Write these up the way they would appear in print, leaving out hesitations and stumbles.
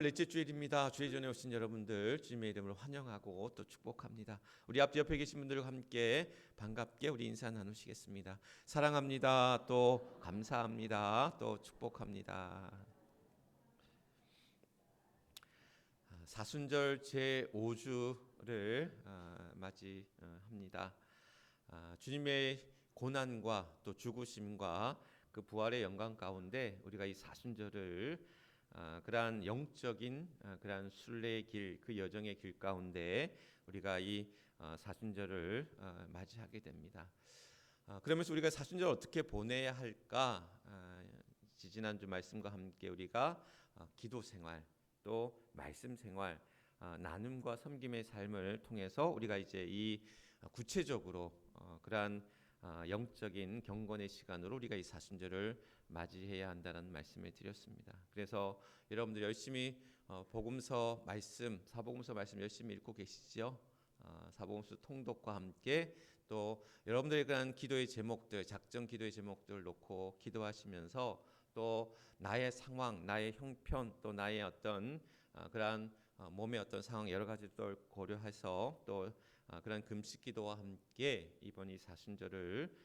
넷째 주일입니다. 주일 전에 오신 여러분들 주님의 이름으로 환영하고 또 축복합니다. 우리 앞 옆에 계신 분들과 함께 반갑게 우리 인사 나누시겠습니다. 사랑합니다. 또 감사합니다. 또 축복합니다. 사순절 제5주를 맞이합니다. 주님의 고난과 또 죽으심과 그 부활의 영광 가운데 우리가 이 사순절을 그러한 영적인 그러한 순례의 길, 그 여정의 길 가운데 우리가 이 사순절을 맞이하게 됩니다. 그러면서 우리가 사순절 어떻게 보내야 할까? 지지난주 말씀과 함께 우리가 기도 생활, 또 말씀 생활, 나눔과 섬김의 삶을 통해서 우리가 이제 이 구체적으로 그러한 영적인 경건의 시간으로 우리가 이 사순절을 맞이해야 한다는 말씀을 드렸습니다. 그래서 여러분들 열심히 복음서 말씀, 사복음서 말씀 열심히 읽고 계시죠? 사복음서 통독과 함께 또 여러분들의 그런 기도의 제목들, 작정 기도의 제목들을 놓고 기도하시면서 또 나의 상황, 나의 형편, 또 나의 어떤 그러한 몸의 어떤 상황 여러 가지를 고려해서 또 그런 금식 기도와 함께 이번 이 사순절을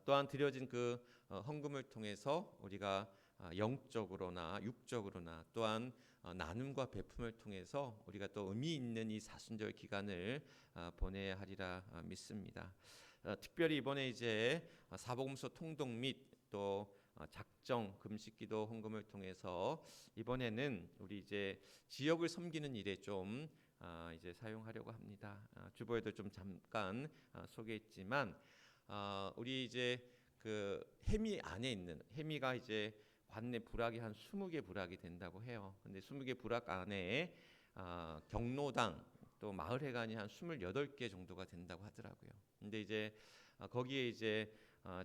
또한 드려진 그 헌금을 통해서 우리가 영적으로나 육적으로나 또한 나눔과 베품을 통해서 우리가 또 의미 있는 이 사순절 기간을 보내야 하리라 믿습니다. 특별히 이번에 이제 사복음서 통독 및 또 작정 금식기도 헌금을 통해서 이번에는 우리 이제 지역을 섬기는 일에 좀 이제 사용하려고 합니다. 주보에도 좀 잠깐 소개했지만 우리 이제 그 해미 안에 있는 해미가 이제 관내 부락이 한 20개 부락이 된다고 해요. 근데 20개 부락 안에 경로당 또 마을회관이 한 28개 정도가 된다고 하더라고요. 근데 이제 거기에 이제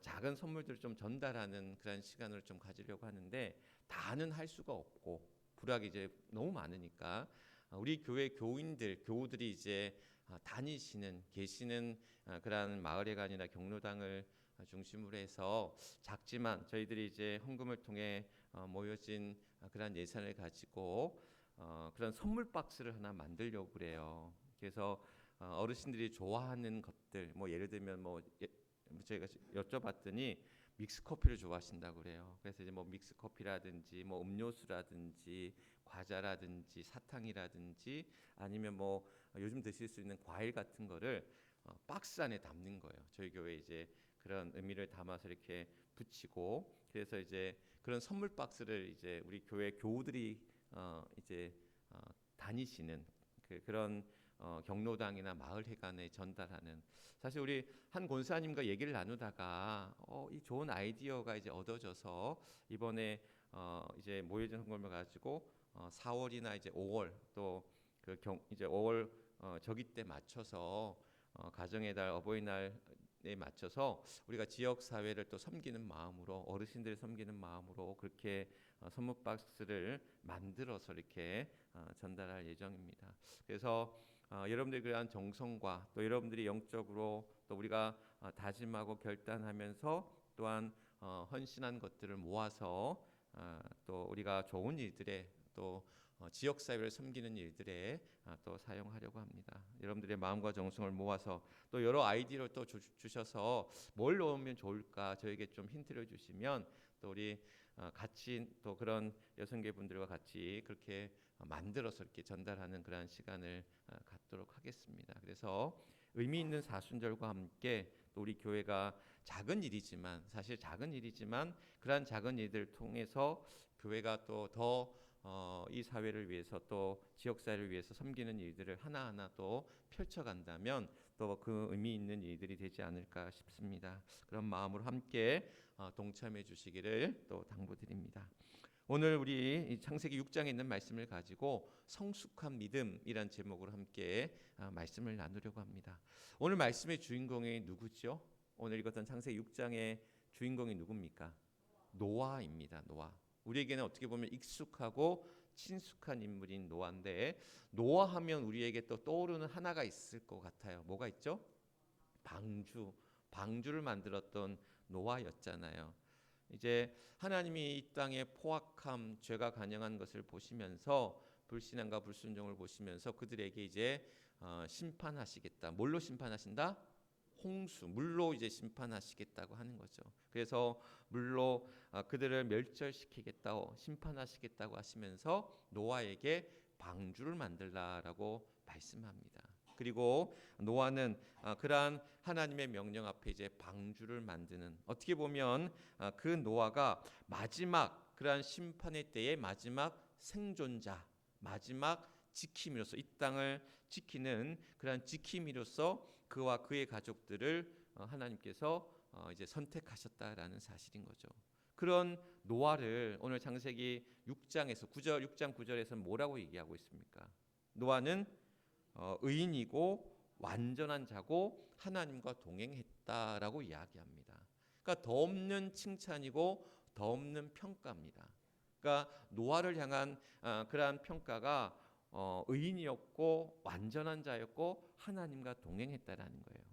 작은 선물들을 좀 전달하는 그런 시간을 좀 가지려고 하는데 다는 할 수가 없고 부락이 이제 너무 많으니까 우리 교회 교인들 교우들이 이제 다니시는 계시는 그러한 마을회관이나 경로당을 중심으로 해서 작지만 저희들이 이제 헌금을 통해 모여진 그런 예산을 가지고 그런 선물 박스를 하나 만들려고 그래요. 그래서 어르신들이 좋아하는 것들 뭐 예를 들면 뭐 저희가 여쭤봤더니 믹스 커피를 좋아하신다고 그래요. 그래서 이제 뭐 믹스 커피라든지 뭐 음료수라든지 과자라든지 사탕이라든지 아니면 뭐 요즘 드실 수 있는 과일 같은 거를 박스 안에 담는 거예요. 저희 교회 이제 그런 의미를 담아서 이렇게 붙이고 그래서 이제 그런 선물 박스를 이제 우리 교회 교우들이 이제 다니시는 그런 경로당이나 마을회관에 전달하는 사실 우리 한 권사님과 얘기를 나누다가 이 좋은 아이디어가 이제 얻어져서 이번에 이제 모여진 헌금을 가지고 4월이나 이제 5월 또 그 이제 5월 저기 때 맞춰서 가정의 달 어버이날에 맞춰서 우리가 지역 사회를 또 섬기는 마음으로 어르신들을 섬기는 마음으로 그렇게 선물 박스를 만들어서 이렇게 전달할 예정입니다. 그래서 여러분들이 그러한 정성과 또 여러분들이 영적으로 또 우리가 다짐하고 결단하면서 또한 헌신한 것들을 모아서 또 우리가 좋은 일들에 또 지역 사회를 섬기는 일들에 또 사용하려고 합니다. 여러분들의 마음과 정성을 모아서 또 여러 아이디어를 또 주셔서 뭘 넣으면 좋을까 저에게 좀 힌트를 주시면 또 우리 같이 또 그런 여성계 분들과 같이 그렇게 만들어서 이렇게 전달하는 그러한 시간을 갖도록 하겠습니다. 그래서 의미 있는 사순절과 함께 또 우리 교회가 작은 일이지만 사실 작은 일이지만 그러한 작은 일들을 통해서 교회가 또 더 이 사회를 위해서 또 지역 사회를 위해서 섬기는 일들을 하나하나 또 펼쳐간다면 또 그 의미 있는 일들이 되지 않을까 싶습니다. 그런 마음으로 함께 동참해 주시기를 또 당부드립니다. 오늘 우리 창세기 6장에 있는 말씀을 가지고 성숙한 믿음이란 제목으로 함께 말씀을 나누려고 합니다. 오늘 말씀의 주인공이 누구죠? 오늘 읽었던 창세기 6장의 주인공이 누굽니까? 노아입니다. 노아. 우리에게는 어떻게 보면 익숙하고 친숙한 인물인 노아인데 노아하면 우리에게 또 떠오르는 하나가 있을 것 같아요. 뭐가 있죠? 방주를 만들었던 노아였잖아요. 이제 하나님이 이 땅의 포악함, 죄가 간영한 것을 보시면서 불신앙과 불순종을 보시면서 그들에게 이제 심판하시겠다. 뭘로 심판하신다? 홍수, 물로 이제 심판하시겠다고 하는 거죠. 그래서 물로 그들을 멸절시키겠다, 심판하시겠다고 하시면서 노아에게 방주를 만들라라고 말씀합니다. 그리고 노아는 그러한 하나님의 명령 앞에 이제 방주를 만드는, 어떻게 보면 그 노아가 마지막 그러한 심판의 때의 마지막 생존자, 마지막 지킴이로서, 이 땅을 지키는 그러한 지킴이로서 그와 그의 가족들을 하나님께서 이제 선택하셨다라는 사실인 거죠. 그런 노아를 오늘 창세기 6장에서 6장 9절에서 뭐라고 얘기하고 있습니까? 노아는 의인이고 완전한 자고 하나님과 동행했다라고 이야기합니다. 그러니까 더 없는 칭찬이고 더 없는 평가입니다. 그러니까 노아를 향한 그러한 평가가 의인이었고 완전한 자였고 하나님과 동행했다라는 거예요.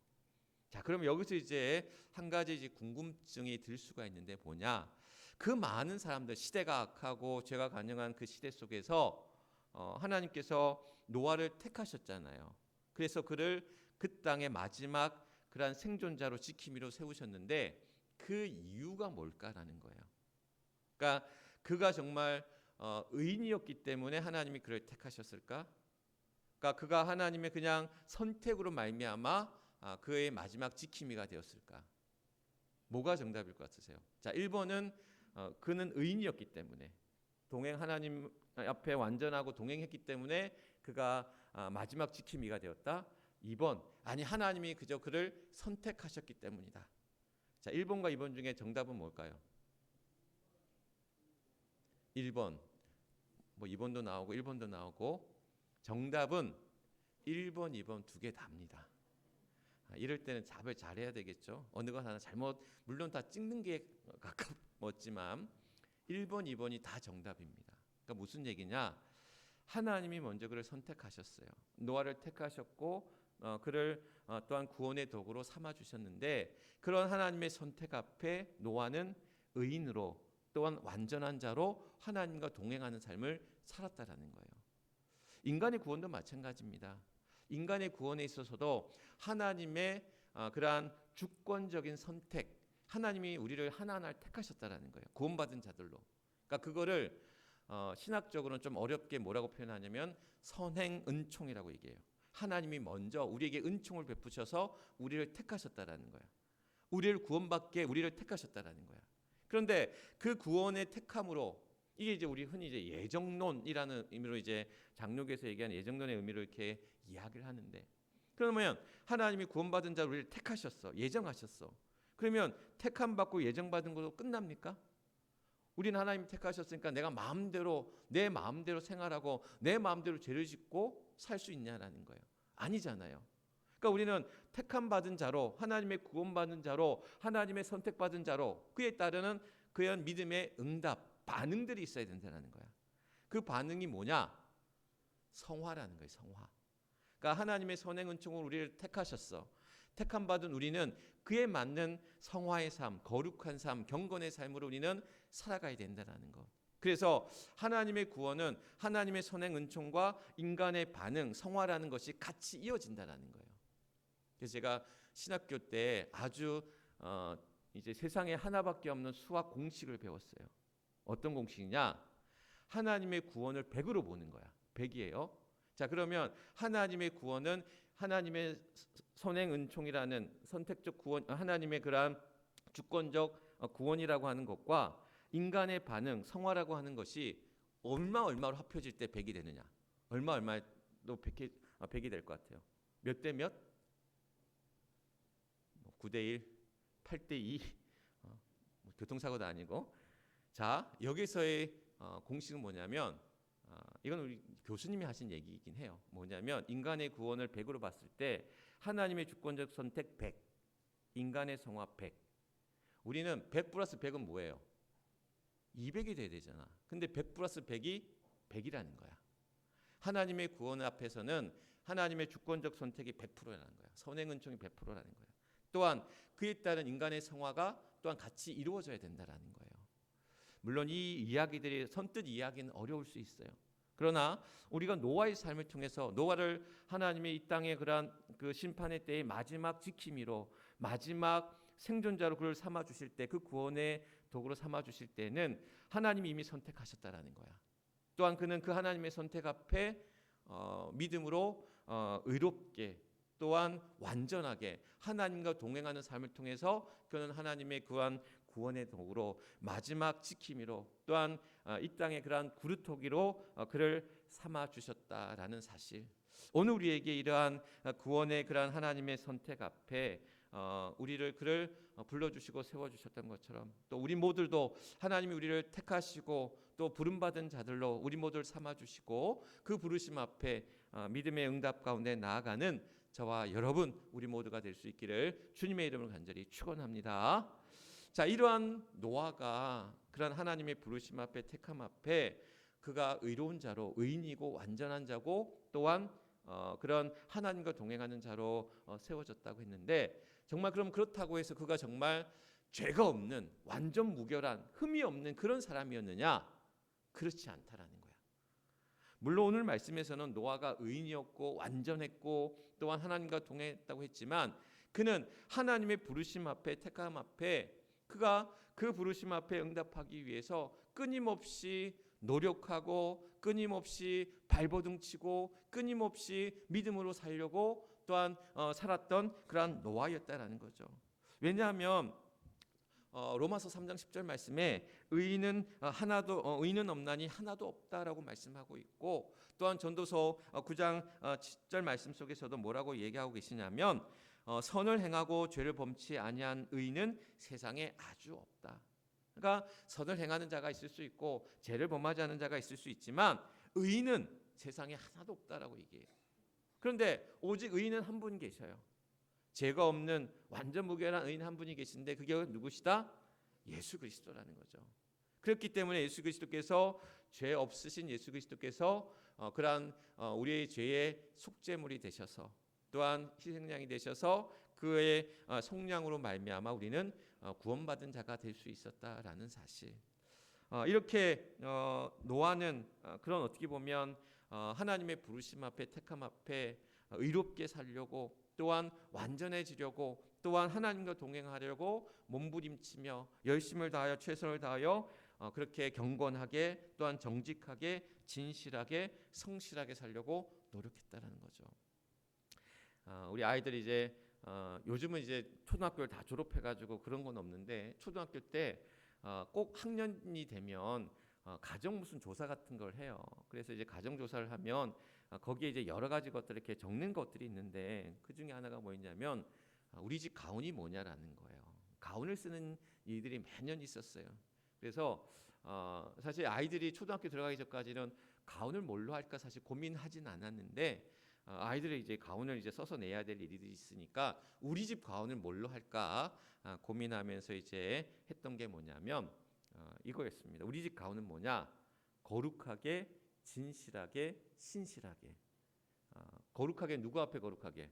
자, 그럼 여기서 이제 한 가지 이제 궁금증이 들 수가 있는데 뭐냐? 그 많은 사람들, 시대가 악하고 죄가 간영한 그 시대 속에서 하나님께서 노아를 택하셨잖아요. 그래서 그를 그 땅의 마지막 그러한 생존자로 지킴이로 세우셨는데 그 이유가 뭘까라는 거예요. 그러니까 그가 정말 의인이었기 때문에 하나님이 그를 택하셨을까? 그러니까 그가 하나님의 그냥 선택으로 말미암아 그의 마지막 지킴이가 되었을까? 뭐가 정답일 것 같으세요? 자, 1번은 그는 의인이었기 때문에, 하나님 앞에 완전하고 동행했기 때문에 그가 마지막 지킴이가 되었다. 2번, 아니 하나님이 그저 그를 선택하셨기 때문이다. 자, 1번과 2번 중에 정답은 뭘까요? 1번, 뭐 2번도 나오고 1번도 나오고, 정답은 1번, 2번 두 개 답니다. 이럴 때는 답을 잘해야 되겠죠. 어느 것 하나 잘못, 물론 다 찍는 게 가깝지만 1번, 2번이 다 정답입니다. 그러니까 무슨 얘기냐? 하나님이 먼저 그를 선택하셨어요. 노아를 택하셨고 그를 또한 구원의 도구로 삼아 주셨는데, 그런 하나님의 선택 앞에 노아는 의인으로 또한 완전한 자로 하나님과 동행하는 삶을 살았다라는 거예요. 인간의 구원도 마찬가지입니다. 인간의 구원에 있어서도 하나님의 그러한 주권적인 선택, 하나님이 우리를 하나하나 택하셨다라는 거예요. 구원받은 자들로. 그러니까 그거를 신학적으로는 좀 어렵게 뭐라고 표현하냐면 선행 은총이라고 얘기해요. 하나님이 먼저 우리에게 은총을 베푸셔서 우리를 택하셨다라는 거야. 우리를 구원받게 우리를 택하셨다라는 거야. 그런데 그 구원의 택함으로, 이게 이제 우리 흔히 이제 예정론이라는 의미로 이제 장로교에서 얘기하는 예정론의 의미로 이렇게 이야기를 하는데, 그러면 하나님이 구원받은 자를 우리를 택하셨어, 예정하셨어. 그러면 택함 받고 예정받은 것도 끝납니까? 우리는 하나님 택하셨으니까 내가 내 마음대로 생활하고 내 마음대로 죄를 짓고 살 수 있냐라는 거예요. 아니잖아요. 그러니까 우리는 택함 받은 자로, 하나님의 구원받은 자로, 하나님의 선택받은 자로, 그에 따르는 그런 믿음의 응답, 반응들이 있어야 된다는 거야. 그 반응이 뭐냐? 성화라는 거예요. 성화. 그러니까 하나님의 선행 은총으로 우리를 택하셨어. 택함 받은 우리는 그에 맞는 성화의 삶, 거룩한 삶, 경건의 삶으로 우리는 살아가야 된다는 것. 그래서 하나님의 구원은 하나님의 선행 은총과 인간의 반응, 성화라는 것이 같이 이어진다는 거예요. 그래서 제가 신학교 때 아주 이제 세상에 하나밖에 없는 수학 공식을 배웠어요. 어떤 공식이냐? 하나님의 구원을 100으로 보는 거야. 100이에요. 자, 그러면 하나님의 구원은 하나님의 선행 은총이라는 선택적 구원, 하나님의 그러한 주권적 구원이라고 하는 것과 인간의 반응, 성화라고 하는 것이 얼마로 합쳐질 때 100이 되느냐? 얼마로 100이 될 것 같아요. 몇 대 몇? 9대 1, 8대 2, 교통사고도 아니고. 자, 여기서의 공식은 뭐냐면, 이건 우리 교수님이 하신 얘기이긴 해요. 뭐냐면 인간의 구원을 100으로 봤을 때 하나님의 주권적 선택 100, 인간의 성화 100. 우리는 100 플러스 100은 뭐예요? 200이 돼야 되잖아. 근데 100 플러스 100이 100이라는 거야. 하나님의 구원 앞에서는 하나님의 주권적 선택이 100%라는 거야. 선행 은총이 100%라는 거야. 또한 그에 따른 인간의 성화가 또한 같이 이루어져야 된다라는 거예요. 물론 이 이야기들이 선뜻 이야기는 어려울 수 있어요. 그러나 우리가 노아의 삶을 통해서 노아를 하나님의 이 땅의 그러한 그 심판의 때의 마지막 지킴이로 마지막 생존자로 그를 삼아 주실 때, 그 구원의 도구로 삼아 주실 때는 하나님이 이미 선택하셨다라는 거야. 또한 그는 그 하나님의 선택 앞에 믿음으로 의롭게 또한 완전하게 하나님과 동행하는 삶을 통해서 그는 하나님의 그한 구원의 도구로 마지막 지킴이로 또한 이 땅의 그러한 구루토기로 그를 삼아 주셨다라는 사실. 오늘 우리에게 이러한 구원의 그러한 하나님의 선택 앞에 우리를 그를 불러주시고 세워주셨던 것처럼 또 우리 모두도 하나님이 우리를 택하시고 또 부름받은 자들로 우리 모두를 삼아주시고 그 부르심 앞에 믿음의 응답 가운데 나아가는 저와 여러분 우리 모두가 될 수 있기를 주님의 이름으로 간절히 축원합니다. 자, 이러한 노아가 그런 하나님의 부르심 앞에 택함 앞에 그가 의로운 자로 의인이고 완전한 자고 또한 그런 하나님과 동행하는 자로 세워졌다고 했는데 정말 그럼 그렇다고 해서 그가 정말 죄가 없는 완전 무결한 흠이 없는 그런 사람이었느냐? 그렇지 않다라는 거야. 물론 오늘 말씀에서는 노아가 의인이었고 완전했고 또한 하나님과 동행했다고 했지만 그는 하나님의 부르심 앞에 택함 앞에 그가 그 부르심 앞에 응답하기 위해서 끊임없이 노력하고 끊임없이 발버둥치고 끊임없이 믿음으로 살려고 또한 살았던 그러한 노아였다라는 거죠. 왜냐하면 로마서 3장 10절 말씀에 의인은 의인은 없나니 하나도 없다라고 말씀하고 있고 또한 전도서 9장 10절 말씀 속에서도 뭐라고 얘기하고 계시냐면 선을 행하고 죄를 범치 아니한 의인은 세상에 아주 없다. 그러니까 선을 행하는 자가 있을 수 있고 죄를 범하지 않은 자가 있을 수 있지만 의인은 세상에 하나도 없다라고 얘기해요. 그런데 오직 의인은 한 분 계셔요. 죄가 없는 완전 무결한 의인 한 분이 계신데 그게 누구시다? 예수 그리스도라는 거죠. 그렇기 때문에 예수 그리스도께서 죄 없으신 예수 그리스도께서 그러한 우리의 죄의 속죄물이 되셔서 또한 희생양이 되셔서 그의 속량으로 말미암아 우리는 구원받은 자가 될 수 있었다라는 사실. 이렇게 노아는 그런 어떻게 보면 하나님의 부르심 앞에 택함 앞에 의롭게 살려고 또한 완전해지려고 또한 하나님과 동행하려고 몸부림치며 열심을 다하여 최선을 다하여 그렇게 경건하게 또한 정직하게 진실하게 성실하게 살려고 노력했다라는 거죠. 우리 아이들이 이제 요즘은 이제 초등학교를 다 졸업해가지고 그런 건 없는데 초등학교 때 꼭 학년이 되면 가정 무슨 조사 같은 걸 해요. 그래서 이제 가정 조사를 하면 거기에 이제 여러 가지 것들을 이렇게 적는 것들이 있는데 그 중에 하나가 뭐였냐면 우리 집 가훈이 뭐냐라는 거예요. 가훈을 쓰는 일들이 매년 있었어요. 그래서 사실 아이들이 초등학교 들어가기 전까지는 가훈을 뭘로 할까 사실 고민하진 않았는데 아이들이 이제 가훈을 이제 써서 내야 될 일이 있으니까 우리 집 가훈을 뭘로 할까 고민하면서 이제 했던 게 뭐냐면 이거였습니다. 우리 집 가훈은 뭐냐? 거룩하게, 진실하게, 신실하게. 거룩하게 누구 앞에 거룩하게?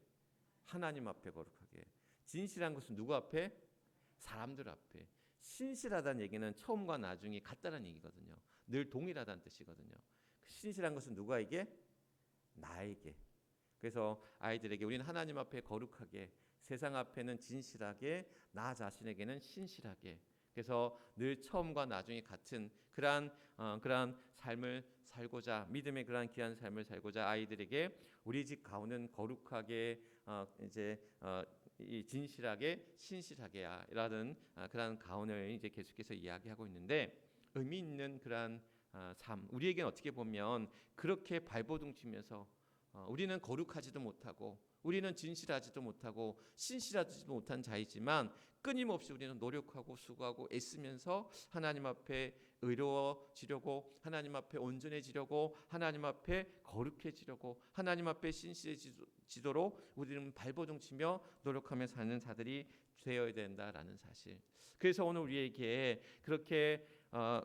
하나님 앞에 거룩하게. 진실한 것은 누구 앞에? 사람들 앞에. 신실하다는 얘기는 처음과 나중이 같다는 얘기거든요. 늘 동일하다는 뜻이거든요. 신실한 것은 누구에게? 나에게. 그래서 아이들에게 우리는 하나님 앞에 거룩하게, 세상 앞에는 진실하게, 나 자신에게는 신실하게. 그래서 늘 처음과 나중이 같은 그러한 삶을 살고자 믿음의 그러한 귀한 삶을 살고자 아이들에게 우리 집 가훈은 거룩하게 이 진실하게 신실하게라는 그러한 가훈을 이제 계속해서 이야기하고 있는데 의미 있는 그러한 삶 우리에게는 어떻게 보면 그렇게 발버둥치면서 우리는 거룩하지도 못하고 우리는 진실하지도 못하고 신실하지도 못한 자이지만 끊임없이 우리는 노력하고 수고하고 애쓰면서 하나님 앞에 의로워지려고 하나님 앞에 온전해지려고 하나님 앞에 거룩해지려고 하나님 앞에 신실해지도록 우리는 발버둥치며 노력하며 사는 자들이 되어야 된다라는 사실. 그래서 오늘 우리에게 그렇게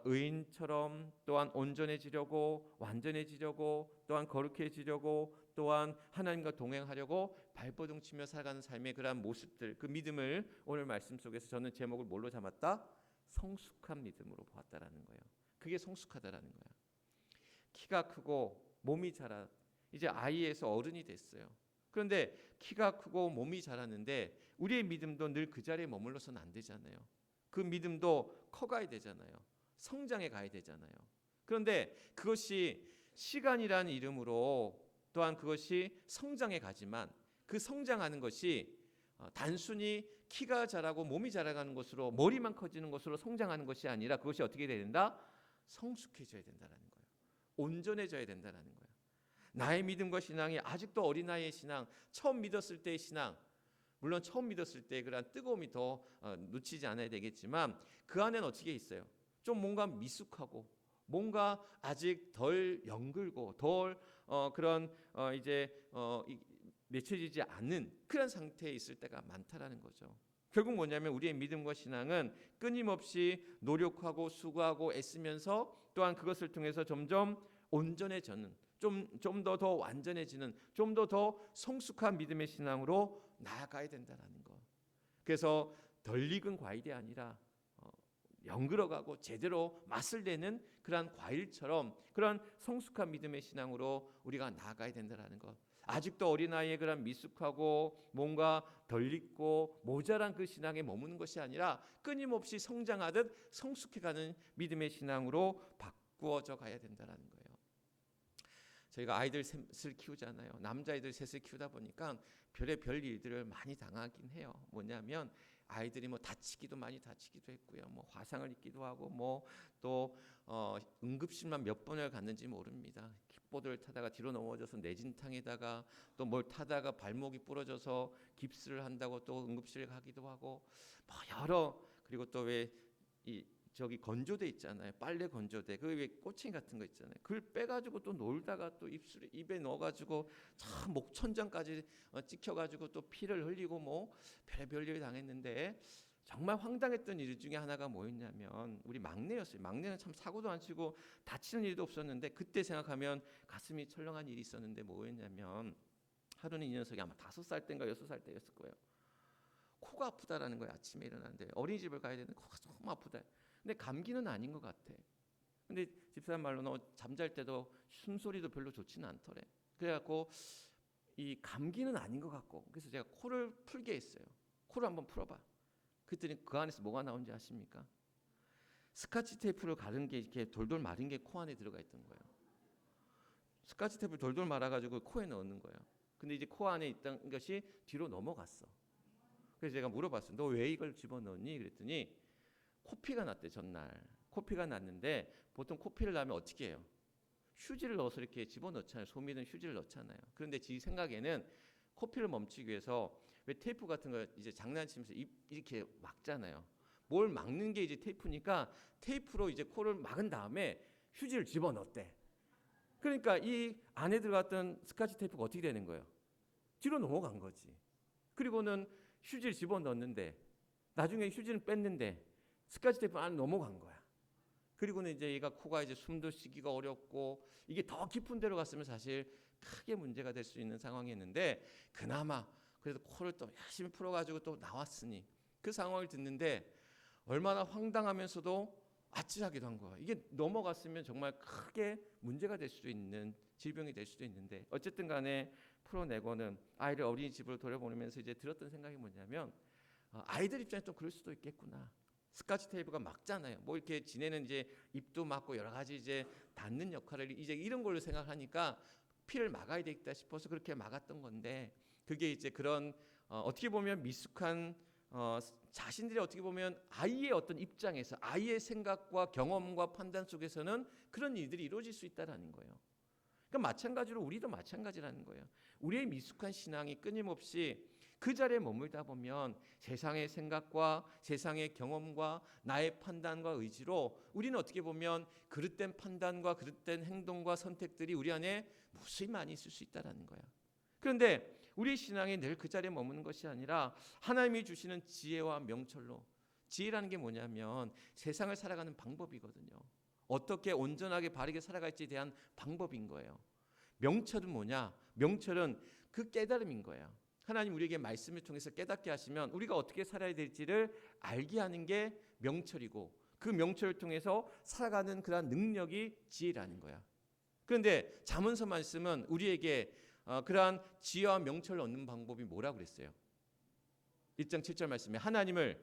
의인처럼 또한 온전해지려고 완전해지려고 또한 거룩해지려고 또한 하나님과 동행하려고 발버둥치며 살아가는 삶의 그러한 모습들 그 믿음을 오늘 말씀 속에서 저는 제목을 뭘로 잡았다? 성숙한 믿음으로 보았다라는 거예요. 그게 성숙하다라는 거야. 키가 크고 몸이 자라 이제 아이에서 어른이 됐어요. 그런데 키가 크고 몸이 자라는데 우리의 믿음도 늘 그 자리에 머물러서는 안 되잖아요. 그 믿음도 커가야 되잖아요. 성장해 가야 되잖아요. 그런데 그것이 시간이라는 이름으로 또한 그것이 성장해 가지만 그 성장하는 것이 단순히 키가 자라고 몸이 자라가는 것으로 머리만 커지는 것으로 성장하는 것이 아니라 그것이 어떻게 돼야 된다? 성숙해져야 된다는 거예요. 온전해져야 된다는 거예요. 나의 믿음과 신앙이 아직도 어린아이의 신앙, 처음 믿었을 때의 신앙, 물론 처음 믿었을 때 그런 뜨거움이 더 놓치지 않아야 되겠지만 그 안에는 어떻게 있어요? 좀 뭔가 미숙하고 뭔가 아직 덜 연글고 덜 그런 맺혀지지 않는 그런 상태에 있을 때가 많다라는 거죠. 결국 뭐냐면 우리의 믿음과 신앙은 끊임없이 노력하고 수고하고 애쓰면서 또한 그것을 통해서 점점 온전해지는 좀 더 완전해지는 좀 더 성숙한 믿음의 신앙으로 나아가야 된다는 거. 그래서 덜 익은 과일이 아니라 연그러가고 제대로 맛을 내는 그러한 과일처럼 그런 성숙한 믿음의 신앙으로 우리가 나아가야 된다는 것. 아직도 어린아이의 그런 미숙하고 뭔가 덜 익고 모자란 그 신앙에 머무는 것이 아니라 끊임없이 성장하듯 성숙해가는 믿음의 신앙으로 바꾸어져 가야 된다는 거예요. 저희가 아이들 셋을 키우잖아요. 남자아이들 셋을 키우다 보니까 별의별 일들을 많이 당하긴 해요. 뭐냐면 아이들이 뭐 다치기도 많이 다치기도 했고요. 뭐 화상을 입기도 하고 뭐 또 응급실만 몇 번을 갔는지 모릅니다. 킥보드를 타다가 뒤로 넘어져서 내진탕에다가 또 뭘 타다가 발목이 부러져서 깁스를 한다고 또 응급실 가기도 하고 뭐 여러 그리고 또 왜 이 저기 건조대 있잖아요. 빨래 건조대. 그 왜 꼬챙이 같은 거 있잖아요. 그걸 빼가지고 또 놀다가 또 입에 넣어가지고 참 목천장까지 찍혀가지고 또 피를 흘리고 뭐 별별 일을 당했는데 정말 황당했던 일 중에 하나가 뭐였냐면 우리 막내였어요. 막내는 참 사고도 안 치고 다치는 일도 없었는데 그때 생각하면 가슴이 철렁한 일이 있었는데 뭐였냐면 하루는 이 녀석이 아마 5살 때인가 6살 때였을 거예요. 코가 아프다라는 거예요. 아침에 일어났는데 어린이집을 가야 되는데 코가 너무 아프다. 근데 감기는 아닌 것 같아. 근데 집사람 말로 너 잠잘 때도 숨소리도 별로 좋지는 않더래. 그래갖고 이 감기는 아닌 것 같고 그래서 제가 코를 풀게 했어요. 코를 한번 풀어봐. 그랬더니 그 안에서 뭐가 나온지 아십니까? 스카치 테이프를 가른 게 이렇게 돌돌 마른 게 코 안에 들어가 있던 거예요. 스카치 테이프를 돌돌 말아가지고 코에 넣는 거예요. 근데 이제 코 안에 있던 것이 뒤로 넘어갔어. 그래서 제가 물어봤어요. 너 왜 이걸 집어넣니? 그랬더니 코피가 났대. 전날 코피가 났는데 보통 코피를 나면 어떻게 해요? 휴지를 넣어서 이렇게 집어넣잖아요. 솜이든 휴지를 넣잖아요. 그런데 지 생각에는 코피를 멈추기 위해서 왜 테이프 같은 거 이제 장난치면서 이렇게 막잖아요. 뭘 막는 게 이제 테이프니까 테이프로 이제 코를 막은 다음에 휴지를 집어넣었대. 그러니까 이 안에 들어갔던 스카치 테이프가 어떻게 되는 거예요? 뒤로 넘어간 거지. 그리고는 휴지를 집어넣었는데 나중에 휴지를 뺐는데 스카치 테이프 안에 넘어간 거야. 그리고는 이제 얘가 코가 이제 숨도 쉬기가 어렵고 이게 더 깊은 데로 갔으면 사실 크게 문제가 될 수 있는 상황이었는데 그나마 그래서 코를 또 열심히 풀어가지고 또 나왔으니 그 상황을 듣는데 얼마나 황당하면서도 아찔하기도 한 거야. 이게 넘어갔으면 정말 크게 문제가 될 수도 있는 질병이 될 수도 있는데 어쨌든 간에 풀어내고는 아이를 어린이집으로 돌려보내면서 이제 들었던 생각이 뭐냐면 아이들 입장에 또 그럴 수도 있겠구나. 스카치 테이프가 막잖아요. 뭐 이렇게 지내는 이제 입도 막고 여러 가지 이제 닫는 역할을 이제 이런 걸로 생각하니까 피를 막아야 되겠다 싶어서 그렇게 막았던 건데 그게 이제 그런 어떻게 보면 미숙한 자신들이 어떻게 보면 아이의 어떤 입장에서 아이의 생각과 경험과 판단 속에서는 그런 일들이 이루어질 수 있다라는 거예요. 그러니까 마찬가지로 우리도 마찬가지라는 거예요. 우리의 미숙한 신앙이 끊임없이 그 자리에 머물다 보면 세상의 생각과 세상의 경험과 나의 판단과 의지로 우리는 어떻게 보면 그릇된 판단과 그릇된 행동과 선택들이 우리 안에 무수히 많이 있을 수 있다는 거야. 그런데 우리 신앙이 늘 그 자리에 머무는 것이 아니라 하나님이 주시는 지혜와 명철로 지혜라는 게 뭐냐면 세상을 살아가는 방법이거든요. 어떻게 온전하게 바르게 살아갈지에 대한 방법인 거예요. 명철은 뭐냐? 명철은 그 깨달음인 거예요. 하나님 우리에게 말씀을 통해서 깨닫게 하시면 우리가 어떻게 살아야 될지를 알게 하는 게 명철이고 그 명철을 통해서 살아가는 그런 능력이 지혜라는 거야. 그런데 잠언서 말씀은 우리에게 그러한 지혜와 명철을 얻는 방법이 뭐라고 그랬어요? 1장 7절 말씀에 하나님을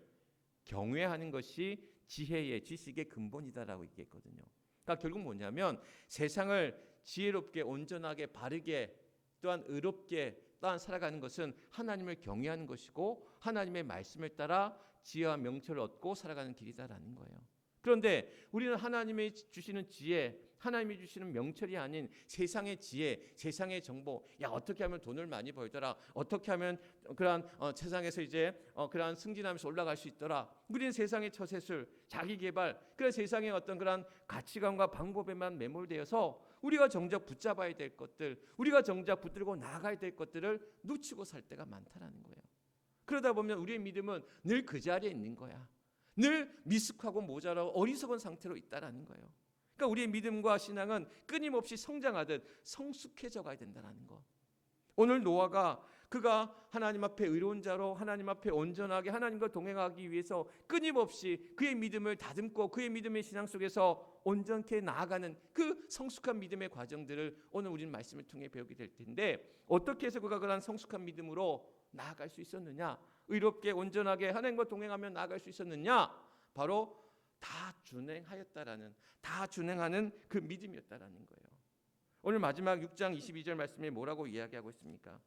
경외하는 것이 지혜의 지식의 근본이다라고 얘기했거든요. 그러니까 결국 뭐냐면 세상을 지혜롭게 온전하게 바르게 또한 의롭게 또한 살아가는 것은 하나님을 경외하는 것이고 하나님의 말씀을 따라 지혜와 명철을 얻고 살아가는 길이다라는 거예요. 그런데 우리는 하나님이 주시는 지혜, 하나님이 주시는 명철이 아닌 세상의 지혜, 세상의 정보, 야 어떻게 하면 돈을 많이 벌더라, 어떻게 하면 그러한 세상에서 이제 그러한 승진하면서 올라갈 수 있더라. 우리는 세상의 처세술, 자기 개발, 그런 세상의 어떤 그러한 가치관과 방법에만 매몰되어서 우리가 정작 붙잡아야 될 것들, 우리가 정작 붙들고 나아가야 될 것들을 놓치고 살 때가 많다라는 거예요. 그러다 보면 우리의 믿음은 늘 그 자리에 있는 거야. 늘 미숙하고 모자라고 어리석은 상태로 있다라는 거예요. 그러니까 우리의 믿음과 신앙은 끊임없이 성장하듯 성숙해져 가야 된다는 거. 오늘 노아가 그가 하나님 앞에 의로운 자로 하나님 앞에 온전하게 하나님과 동행하기 위해서 끊임없이 그의 믿음을 다듬고 그의 믿음의 신앙 속에서 온전케 나아가는 그 성숙한 믿음의 과정들을 오늘 우리는 말씀을 통해 배우게 될 텐데, 어떻게 해서 그가 그런 성숙한 믿음으로 나아갈 수 있었느냐, 의롭게 온전하게 하나님과 동행하며 나아갈 수 있었느냐, 바로 다 준행하였다라는, 다 준행하는 그 믿음이었다라는 거예요. 오늘 마지막 6장 22절 말씀에 뭐라고 이야기하고 있습니까?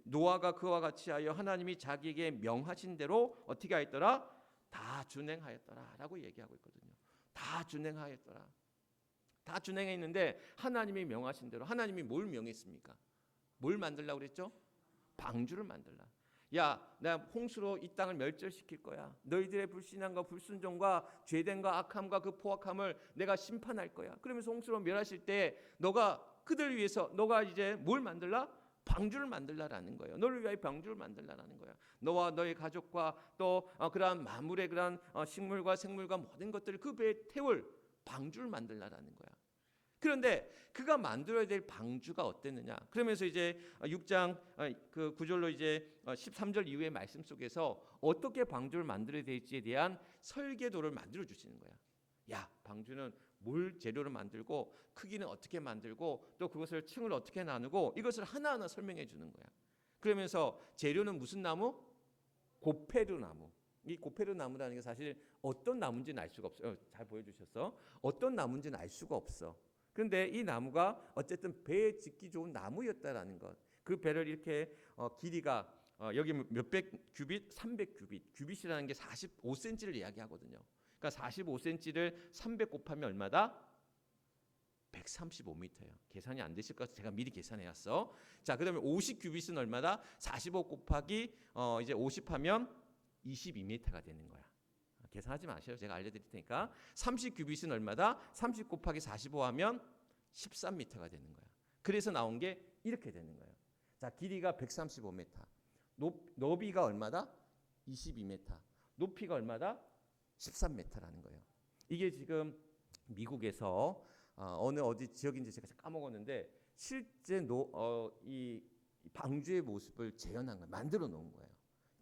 노아가 그와 같이 하여 하나님이 자기에게 명하신 대로 어떻게 하였더라? 다 준행하였더라 라고 얘기하고 있거든요. 다 준행하였더라. 다 준행했는데 하나님이 명하신 대로, 하나님이 뭘 명했습니까? 뭘 만들라고 그랬죠? 방주를 만들라. 야, 내가 홍수로 이 땅을 멸절시킬 거야. 너희들의 불신앙과 불순종과 죄됨과 악함과 그 포악함을 내가 심판할 거야. 그러면서 홍수로 멸하실 때 너가 그들을 위해서 너가 이제 뭘 만들라? 방주를 만들라라는 거예요. 너를 위하여 방주를 만들라라는 거야. 너와 너의 가족과 또 그러한 만물의 그러한 식물과 생물과 모든 것들을 그 배에 태울 방주를 만들라라는 거야. 그런데 그가 만들어야 될 방주가 어땠느냐? 그러면서 이제 6장 그 9절로 이제 13절 이후의 말씀 속에서 어떻게 방주를 만들어야 될지에 대한 설계도를 만들어 주시는 거야. 야, 방주는 뭘 재료를 만들고 크기는 어떻게 만들고 또 그것을 층을 어떻게 나누고 이것을 하나하나 설명해 주는 거야. 그러면서 재료는 무슨 나무? 고페르 나무. 이 고페르 나무라는 게 사실 어떤 나무인지는 알 수가 없어요. 잘 보여주셨어. 어떤 나무인지는 알 수가 없어. 그런데 이 나무가 어쨌든 배에 짓기 좋은 나무였다라는 것. 그 배를 이렇게 길이가 여기 몇백 큐빗, 300 큐빗이라는 게 45cm를 이야기하거든요. 그러니까 45cm를 300 곱하면 얼마다? 135m예요. 계산이 안 되실 것 같아서 제가 미리 계산해 왔어. 자, 그다음에 50 큐빗은 얼마다? 45 곱하기 이제 50하면 22m가 되는 거야. 계산하지 마세요. 제가 알려드릴 테니까. 30 큐빗은 얼마다? 30 곱하기 45하면 13m가 되는 거야. 그래서 나온 게 이렇게 되는 거예요. 자, 길이가 135m, 너비가 얼마다? 22m, 높이가 얼마다? 13m라는 거예요. 이게 지금 미국에서 어디 지역인지 제가 까먹었는데 실제 이 방주의 모습을 재현한 거예요. 만들어 놓은 거예요.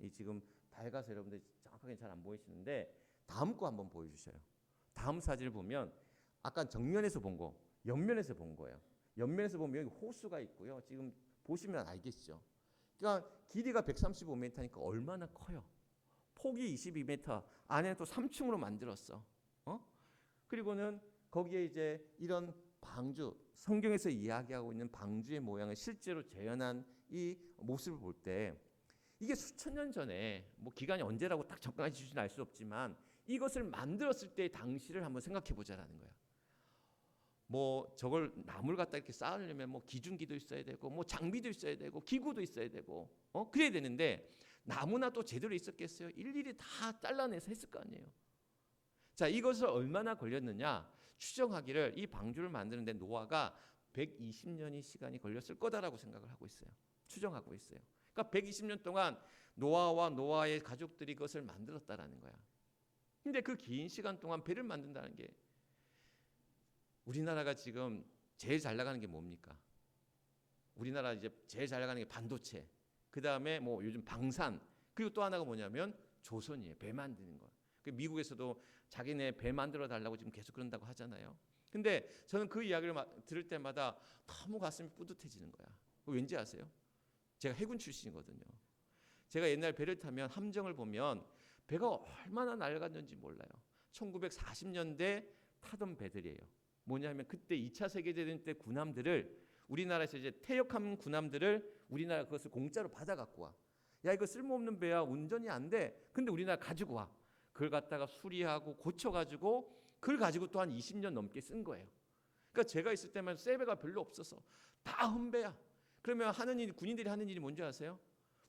이 지금 밝아서 여러분들 정확하게 잘 안 보이시는데 다음 거 한번 보여주셔요. 다음 사진을 보면 아까 정면에서 본 거, 옆면에서 본 거예요. 옆면에서 보면 여기 호수가 있고요. 지금 보시면 알겠죠. 그러니까 길이가 135m니까 얼마나 커요. 폭이 22m, 안에 또 3층으로 만들었어. 그리고는 거기에 이제 이런 방주, 성경에서 이야기하고 있는 방주의 모양을 실제로 재현한 이 모습을 볼 때 이게 수천 년 전에 뭐 기간이 언제라고 딱 정확히 주시는 알 수 없지만 이것을 만들었을 때 당시를 한번 생각해 보자라는 거야. 뭐 저걸 나무를 갖다 이렇게 쌓으려면 뭐 기중기도 있어야 되고 뭐 장비도 있어야 되고 기구도 있어야 되고 그래야 되는데 나무나 또 제대로 있었겠어요? 일일이 다 잘라내서 했을 거 아니에요. 자, 이것을 얼마나 걸렸느냐 추정하기를 이 방주를 만드는데 노아가 120년의 시간이 걸렸을 거다라고 생각을 하고 있어요. 추정하고 있어요. 그러니까 120년 동안 노아와 노아의 가족들이 그것을 만들었다라는 거야. 근데 그 긴 시간 동안 배를 만든다는 게 우리나라가 지금 제일 잘 나가는 게 뭡니까? 우리나라 이제 제일 잘 나가는 게 반도체. 그다음에 뭐 요즘 방산. 그리고 또 하나가 뭐냐면 조선이에요. 배 만드는 거. 미국에서도 자기네 배 만들어 달라고 지금 계속 그런다고 하잖아요. 근데 저는 그 이야기를 들을 때마다 너무 가슴이 뿌듯해지는 거야. 왠지 아세요? 제가 해군 출신이거든요. 제가 옛날 배를 타면 함정을 보면 배가 얼마나 낡았는지 몰라요. 1940년대 타던 배들이에요. 뭐냐면 그때 2차 세계대전 때 군함들을 우리나라에서 이제 퇴역한 군함들을 우리나라 그것을 공짜로 받아 갖고 와. 야, 이거 쓸모없는 배야. 운전이 안 돼. 근데 우리나라 가지고 와. 그걸 갖다가 수리하고 고쳐가지고 그걸 가지고 또 한 20년 넘게 쓴 거예요. 그러니까 제가 있을 때만 쇠배가 별로 없어서 다 흠배야. 그러면 하는 일, 군인들이 하는 일이 뭔지 아세요?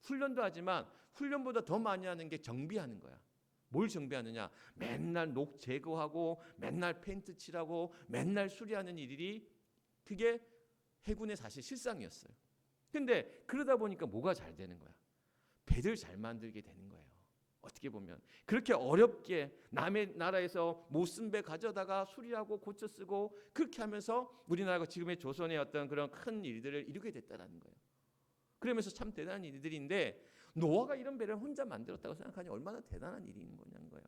훈련도 하지만 훈련보다 더 많이 하는 게 정비하는 거야. 뭘 정비하느냐? 맨날 녹 제거하고 맨날 페인트 칠하고 맨날 수리하는 일이 그게 해군의 사실 실상이었어요. 근데 그러다 보니까 뭐가 잘 되는 거야? 배들 잘 만들게 되는 거예요. 어떻게 보면 그렇게 어렵게 남의 나라에서 못 쓴 배 가져다가 수리하고 고쳐 쓰고 그렇게 하면서 우리나라가 지금의 조선의 어떤 그런 큰 일들을 이루게 됐다는 거예요. 그러면서 참 대단한 일들인데 노아가 이런 배를 혼자 만들었다고 생각하니 얼마나 대단한 일인 거예요.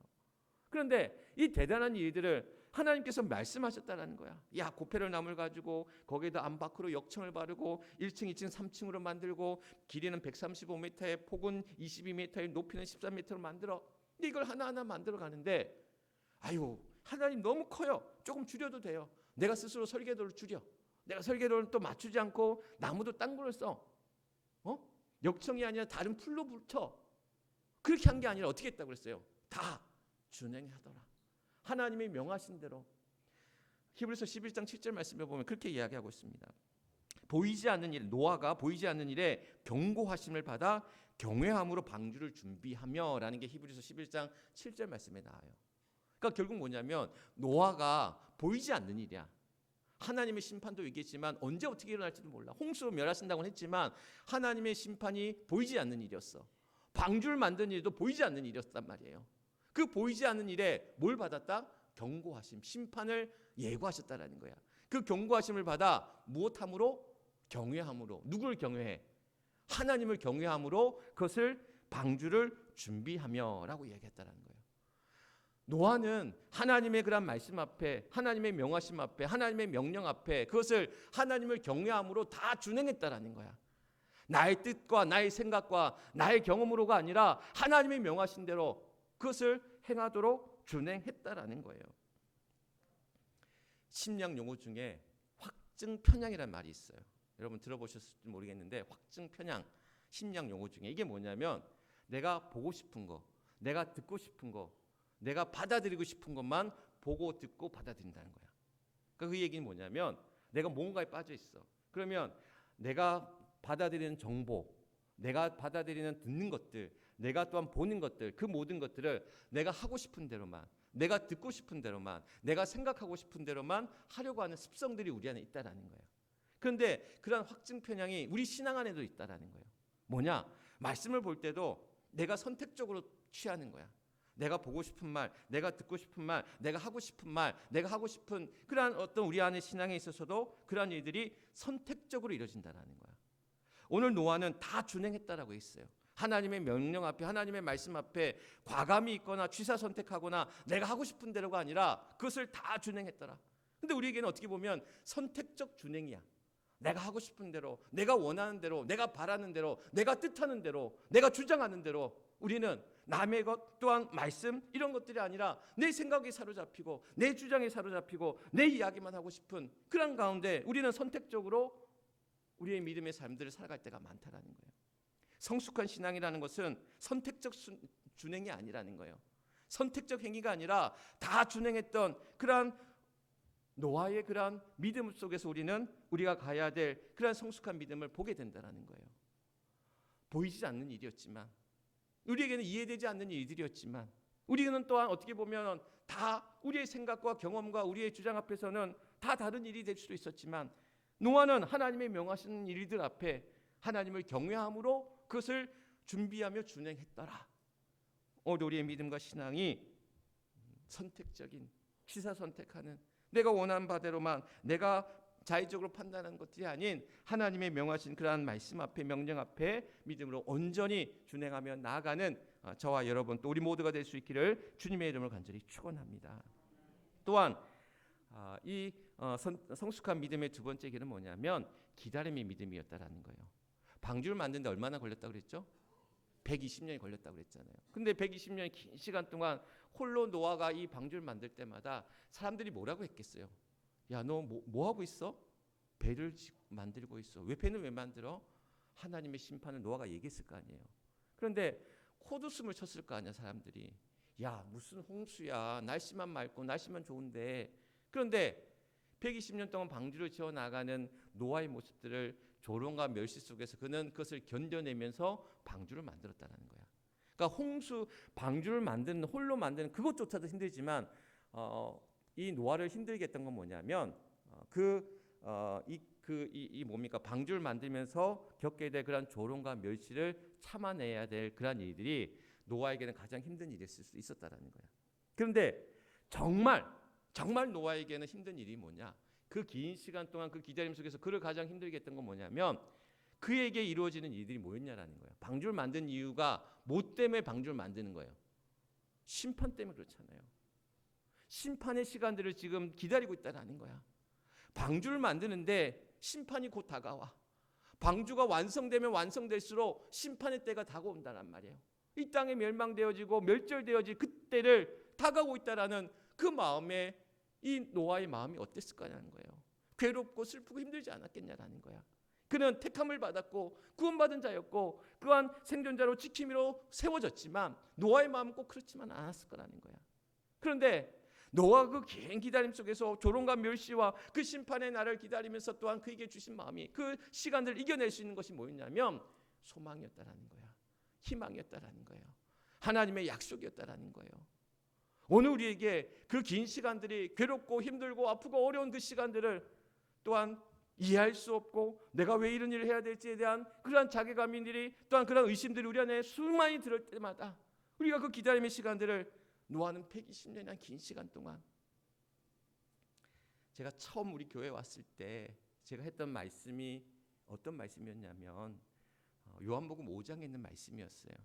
그런데 이 대단한 일들을 하나님께서 말씀하셨다는 거야. 야, 고페를 나무를 가지고 거기에다 안팎으로 역청을 바르고 1층, 2층, 3층으로 만들고 길이는 135m에 폭은 22m에 높이는 13m로 만들어. 근데 이걸 하나하나 만들어 가는데 아유, 하나님 너무 커요. 조금 줄여도 돼요. 내가 스스로 설계도를 줄여. 내가 설계도를 또 맞추지 않고 나무도 딴 거를 써. 역청이 아니라 다른 풀로 붙여. 그렇게 한 게 아니라 어떻게 했다고 그랬어요? 다 준행하더라. 하나님이 명하신 대로. 히브리서 11장 7절 말씀에 보면 그렇게 이야기하고 있습니다. 보이지 않는 일, 노아가 보이지 않는 일에 경고하심을 받아 경외함으로 방주를 준비하며 라는 게 히브리서 11장 7절 말씀에 나와요. 그러니까 결국 뭐냐면 노아가 보이지 않는 일이야. 하나님의 심판도 있겠지만 언제 어떻게 일어날지도 몰라. 홍수로 멸하신다고 했지만 하나님의 심판이 보이지 않는 일이었어. 방주를 만든 일도 보이지 않는 일이었단 말이에요. 그 보이지 않는 일에 뭘 받았다? 경고하심, 심판을 예고하셨다라는 거야. 그 경고하심을 받아 무엇함으로? 경외함으로. 누구를 경외해? 하나님을 경외함으로 그것을 방주를 준비하며라고 얘기했다라는 거예요. 노아는 하나님의 그런 말씀 앞에, 하나님의 명하심 앞에, 하나님의 명령 앞에 그것을 하나님을 경외함으로 다 준행했다라는 거야. 나의 뜻과 나의 생각과 나의 경험으로가 아니라 하나님의 명하신 대로 그것을 행하도록 준행했다라는 거예요. 심리학 용어 중에 확증 편향이라는 말이 있어요. 여러분 들어보셨을지 모르겠는데 확증 편향 심리학 용어 중에 이게 뭐냐면 내가 보고 싶은 거, 내가 듣고 싶은 거, 내가 받아들이고 싶은 것만 보고 듣고 받아들인다는 거야. 그러니까 그 얘기는 뭐냐면 내가 뭔가에 빠져 있어. 그러면 내가 받아들이는 정보, 내가 받아들이는 듣는 것들, 내가 또한 보는 것들, 그 모든 것들을 내가 하고 싶은 대로만, 내가 듣고 싶은 대로만, 내가 생각하고 싶은 대로만 하려고 하는 습성들이 우리 안에 있다라는 거예요. 그런데 그런 확증 편향이 우리 신앙 안에도 있다라는 거예요. 뭐냐? 말씀을 볼 때도 내가 선택적으로 취하는 거야. 내가 보고 싶은 말, 내가 듣고 싶은 말, 내가 하고 싶은 말, 내가 하고 싶은 그러한 어떤 우리 안의 신앙에 있어서도 그러한 일들이 선택적으로 이루어진다라는 거야. 오늘 노아는 다 준행했다라고 했어요. 하나님의 명령 앞에, 하나님의 말씀 앞에 과감히 있거나 취사 선택하거나 내가 하고 싶은 대로가 아니라 그것을 다 준행했더라. 근데 우리에게는 어떻게 보면 선택적 준행이야. 내가 하고 싶은 대로, 내가 원하는 대로, 내가 바라는 대로, 내가 뜻하는 대로, 내가 주장하는 대로 우리는 남의 것 또한 말씀 이런 것들이 아니라 내 생각에 사로잡히고 내 주장에 사로잡히고 내 이야기만 하고 싶은 그런 가운데 우리는 선택적으로 우리의 믿음의 삶들을 살아갈 때가 많다라는 거예요. 성숙한 신앙이라는 것은 선택적 준행이 아니라는 거예요. 선택적 행위가 아니라 다 준행했던 그러한 노아의 그러한 믿음 속에서 우리가 가야 될 그러한 성숙한 믿음을 보게 된다는 거예요. 보이지 않는 일이었지만 우리에게는 이해되지 않는 일들이었지만 우리는 또한 어떻게 보면 다 우리의 생각과 경험과 우리의 주장 앞에서는 다 다른 일이 될 수도 있었지만 노아는 하나님의 명하신 일들 앞에 하나님을 경외함으로 그것을 준비하며 준행했더라. 오늘 우리의 믿음과 신앙이 선택적인 취사 선택하는 내가 원하는 바대로만 내가 자의적으로 판단하는 것들이 아닌 하나님의 명하신 그러한 말씀 앞에 명령 앞에 믿음으로 온전히 준행하며 나아가는 저와 여러분 또 우리 모두가 될 수 있기를 주님의 이름으로 간절히 축원합니다. 또한 성숙한 믿음의 두 번째 길은 뭐냐면 기다림의 믿음이었다라는 거예요. 방주를 만드는데 얼마나 걸렸다고 그랬죠? 120년이 걸렸다고 그랬잖아요. 근데 120년의 긴 시간 동안 홀로 노아가 이 방주를 만들 때마다 사람들이 뭐라고 했겠어요? 야, 너 뭐 하고 있어? 배를 만들고 있어. 배는 왜 만들어? 하나님의 심판을 노아가 얘기했을 거 아니에요. 그런데 콧웃음을 쳤을 거 아니야, 사람들이. 야, 무슨 홍수야. 날씨만 맑고 날씨만 좋은데. 그런데 120년 동안 방주를 지어 나가는 노아의 모습들을 조롱과 멸시 속에서 그는 그것을 견뎌내면서 방주를 만들었다는 거야. 그러니까 방주를 만드는, 홀로 만드는 그것조차도 힘들지만 이 노아를 힘들게 했던 건 뭐냐면 뭡니까? 방주를 만들면서 겪게 될 그런 조롱과 멸시를 참아내야 될 그런 일들이 노아에게는 가장 힘든 일이었을 수 있었다라는 거야. 그런데 정말 노아에게는 힘든 일이 뭐냐? 그 긴 시간 동안 그 기다림 속에서 그를 가장 힘들게 했던 건 뭐냐면 그에게 이루어지는 일들이 뭐였냐라는 거예요. 방주를 만든 이유가 뭐 때문에 방주를 만드는 거예요? 심판 때문에 그렇잖아요. 심판의 시간들을 지금 기다리고 있다라는 거야. 방주를 만드는데 심판이 곧 다가와. 방주가 완성되면 완성될수록 심판의 때가 다가온다란 말이에요. 이 땅에 멸망되어지고 멸절되어질 그때를 다가오고 있다라는 그 마음에 이 노아의 마음이 어땠을 거냐는 거예요. 괴롭고 슬프고 힘들지 않았겠냐라는 거야. 그는 택함을 받았고 구원받은 자였고 그한 생존자로 지킴이로 세워졌지만 노아의 마음은 꼭 그렇지만 않았을 거라는 거야. 그런데 노아가 그 긴 기다림 속에서 조롱과 멸시와 그 심판의 날을 기다리면서 또한 그에게 주신 마음이 그 시간들을 이겨낼 수 있는 것이 뭐였냐면 소망이었다라는 거야. 희망이었다라는 거예요. 하나님의 약속이었다라는 거예요. 오늘 우리에게 그 긴 시간들이 괴롭고 힘들고 아프고 어려운 그 시간들을 또한 이해할 수 없고 내가 왜 이런 일을 해야 될지에 대한 그러한 자괴감들이 또한 그러한 의심들이 우리 안에 수많이 들을 때마다 우리가 그 기다림의 시간들을 노아는 120년이란 긴 시간 동안 제가 처음 우리 교회에 왔을 때 제가 했던 말씀이 어떤 말씀이었냐면 요한복음 5장에 있는 말씀이었어요.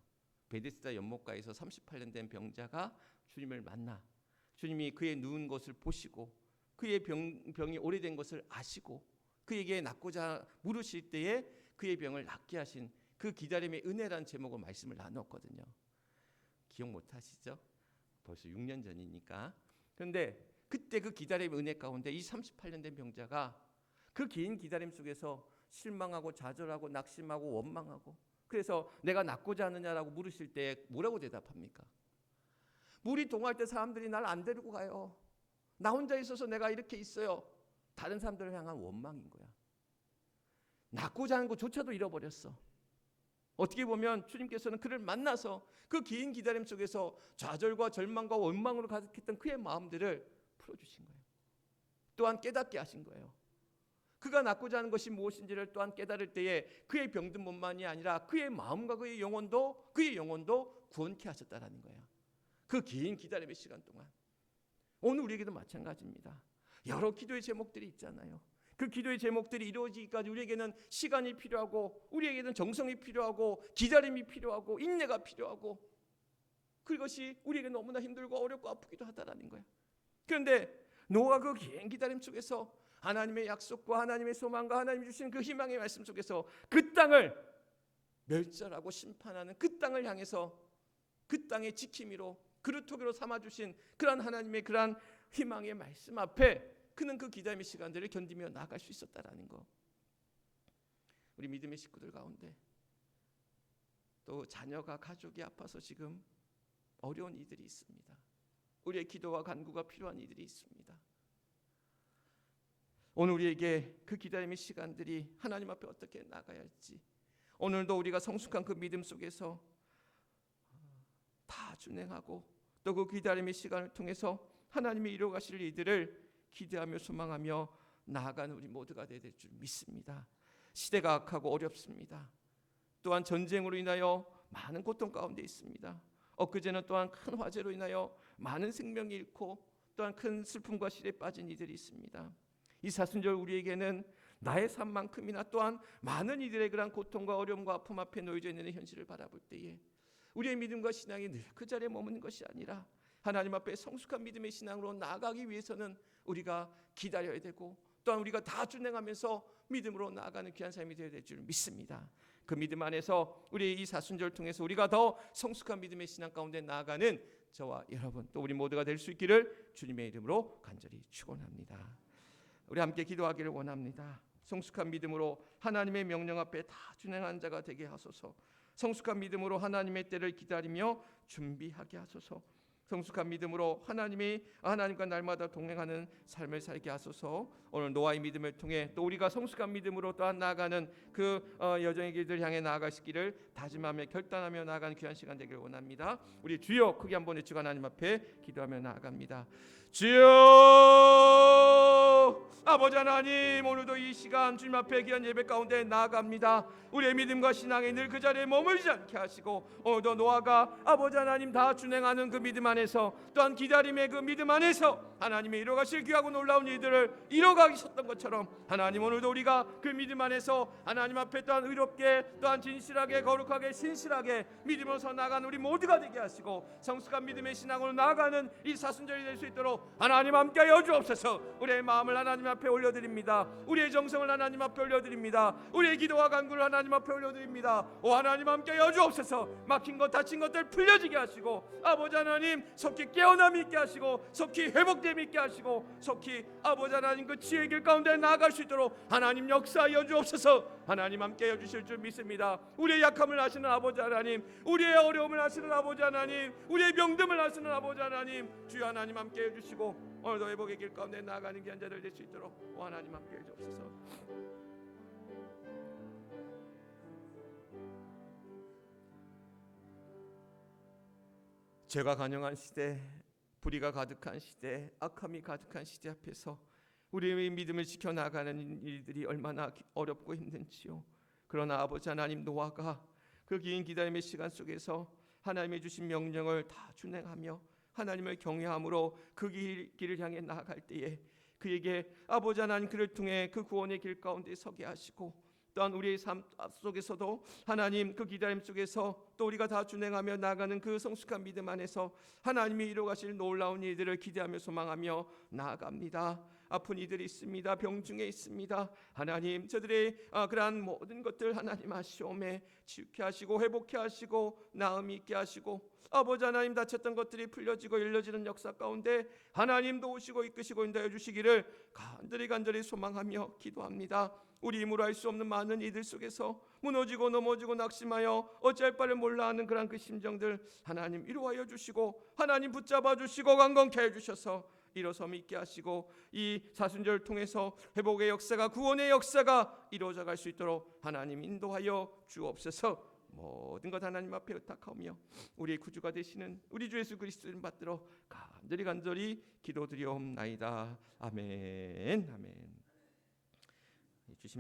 베데스다 연못가에서 38년 된 병자가 주님을 만나 주님이 그의 누운 것을 보시고 그의 병이 오래된 것을 아시고 그에게 낫고자 물으실 때에 그의 병을 낫게 하신 그 기다림의 은혜라는 제목으로 말씀을 나눴거든요. 기억 못하시죠? 벌써 6년 전이니까. 그런데 그때 그 기다림의 은혜 가운데 이 38년 된 병자가 그 긴 기다림 속에서 실망하고 좌절하고 낙심하고 원망하고 그래서 내가 낫고자 하느냐라고 물으실 때 뭐라고 대답합니까? 물이 동할 때 사람들이 날 안 데리고 가요. 나 혼자 있어서 내가 이렇게 있어요. 다른 사람들을 향한 원망인 거야. 낫고자 하는 것조차도 잃어버렸어. 어떻게 보면 주님께서는 그를 만나서 그 긴 기다림 속에서 좌절과 절망과 원망으로 가득했던 그의 마음들을 풀어주신 거예요. 또한 깨닫게 하신 거예요. 그가 낫고자 하는 것이 무엇인지를 또한 깨달을 때에 그의 병든 몸만이 아니라 그의 마음과 그의 영혼도 구원케 하셨다라는 거예요. 그 긴 기다림의 시간 동안. 오늘 우리에게도 마찬가지입니다. 여러 기도의 제목들이 있잖아요. 그 기도의 제목들이 이루어지기까지 우리에게는 시간이 필요하고 우리에게는 정성이 필요하고 기다림이 필요하고 인내가 필요하고 그것이 우리에게 너무나 힘들고 어렵고 아프기도 하다라는 거예요. 그런데 노아가 그 긴 기다림 속에서 하나님의 약속과 하나님의 소망과 하나님이 주신 그 희망의 말씀 속에서 그 땅을 멸절하고 심판하는 그 땅을 향해서 그 땅의 지킴이로 그루터기로 삼아주신 그러한 하나님의 그러한 희망의 말씀 앞에 그는 그 기다림의 시간들을 견디며 나아갈 수 있었다라는 거. 우리 믿음의 식구들 가운데 또 자녀가 가족이 아파서 지금 어려운 이들이 있습니다. 우리의 기도와 간구가 필요한 이들이 있습니다. 오늘 우리에게 그 기다림의 시간들이 하나님 앞에 어떻게 나가야 할지 오늘도 우리가 성숙한 그 믿음 속에서 다 준행하고 또 그 기다림의 시간을 통해서 하나님이 이루어가실 일들을 기대하며 소망하며 나아가는 우리 모두가 되야 될 줄 믿습니다. 시대가 악하고 어렵습니다. 또한 전쟁으로 인하여 많은 고통 가운데 있습니다. 엊그제는 또한 큰 화재로 인하여 많은 생명이 잃고 또한 큰 슬픔과 시대에 빠진 이들이 있습니다. 이 사순절 우리에게는 나의 삶만큼이나 또한 많은 이들의 그런 고통과 어려움과 아픔 앞에 놓여져 있는 현실을 바라볼 때에 우리의 믿음과 신앙이 늘 그 자리에 머무는 것이 아니라 하나님 앞에 성숙한 믿음의 신앙으로 나아가기 위해서는 우리가 기다려야 되고 또한 우리가 다 준행하면서 믿음으로 나아가는 귀한 삶이 되어야 될 줄 믿습니다. 그 믿음 안에서 우리의 이 사순절을 통해서 우리가 더 성숙한 믿음의 신앙 가운데 나아가는 저와 여러분 또 우리 모두가 될 수 있기를 주님의 이름으로 간절히 축원합니다. 우리 함께 기도하기를 원합니다. 성숙한 믿음으로 하나님의 명령 앞에 다 준행한 자가 되게 하소서. 성숙한 믿음으로 하나님의 때를 기다리며 준비하게 하소서. 성숙한 믿음으로 하나님과 날마다 동행하는 삶을 살게 하소서. 오늘 노아의 믿음을 통해 또 우리가 성숙한 믿음으로 또한 나아가는 그 여정의 길을 향해 나아갈 수 있기를 다짐하며 결단하며 나아가는 귀한 시간 되기를 원합니다. 우리 주여 크게 한번 외치고 하나님 앞에 기도하며 나아갑니다. 주여 아버지 하나님, 오늘도 이 시간 주님 앞에 귀한 예배 가운데 나아갑니다. 우리의 믿음과 신앙이 늘 그 자리에 머물지 않게 하시고 오늘도 노아가 아버지 하나님 다 준행하는 그 믿음 안에서 또한 기다림의 그 믿음 안에서 하나님의 이뤄가실 귀하고 놀라운 일들을 이뤄가셨던 것처럼 하나님 오늘도 우리가 그 믿음 안에서 하나님 앞에 또한 의롭게 또한 진실하게 거룩하게 신실하게 믿음으로 서 나가는 우리 모두가 되게 하시고 성숙한 믿음의 신앙으로 나아가는 이 사순절이 될 수 있도록 하나님 함께하여 주옵소서. 우리의 마음을 하나님 앞에 올려드립니다. 우리의 정성을 하나님 앞에 올려드립니다. 우리의 기도와 간구를 하나님 앞에 올려드립니다. 오 하나님 함께하여 주옵소서. 막힌 것 다친 것들 풀려지게 하시고 아버지 하나님 속히 깨어남이 있게 하시고 속히 회복됨이 있게 하시고 속히 아버지 하나님 그 지혜의 길 가운데 나아갈 수 있도록 하나님 역사하여 주옵소서. 하나님 함께하여 주실 줄 믿습니다. 우리의 약함을 아시는 아버지 하나님, 우리의 어려움을 아시는 아버지 하나님, 우리의 병듦을 아시는 아버지 하나님, 주여 하나님 함께해 주시고 오늘도 회복의 길 가운데 나아가는 귀한 자들 될 수 있도록 오 하나님 함께해 주옵소서. 죄가 간영한 시대, 불의가 가득한 시대, 악함이 가득한 시대 앞에서 우리의 믿음을 지켜나가는 일들이 얼마나 어렵고 힘든지요. 그러나 아버지 하나님, 노아가 그 긴 기다림의 시간 속에서 하나님의 주신 명령을 다 준행하며 하나님을 경외함으로 그 길을 향해 나아갈 때에 그에게 아버지 하나님 그를 통해 그 구원의 길 가운데 서게 하시고 또한 우리의 삶 속에서도 하나님 그 기다림 속에서 또 우리가 다 준행하며 나아가는 그 성숙한 믿음 안에서 하나님이 이루어가실 놀라운 일들을 기대하며 소망하며 나아갑니다. 아픈 이들이 있습니다. 병중에 있습니다. 하나님 저들의 그러한 모든 것들 하나님 아시오매 치유케 하시고 회복케 하시고 나음이 있게 하시고 아버지 하나님 다쳤던 것들이 풀려지고 열려지는 역사 가운데 하나님도 오시고 이끄시고 인도해 주시기를 간절히 소망하며 기도합니다. 우리 힘으로 할 수 없는 많은 이들 속에서 무너지고 넘어지고 낙심하여 어찌할 바를 몰라 하는 그런 그 심정들 하나님 위로하여 주시고 하나님 붙잡아 주시고 강건케 해 주셔서 일어섬 있게 하시고 이 사순절을 통해서 회복의 역사가 구원의 역사가 이루어져 갈 수 있도록 하나님 인도하여 주옵소서. 모든 것 하나님 앞에 의탁하며 우리의 구주가 되시는 우리 주 예수 그리스도를 받들어 간절히 기도드리옵나이다. 아멘. 아멘. 주신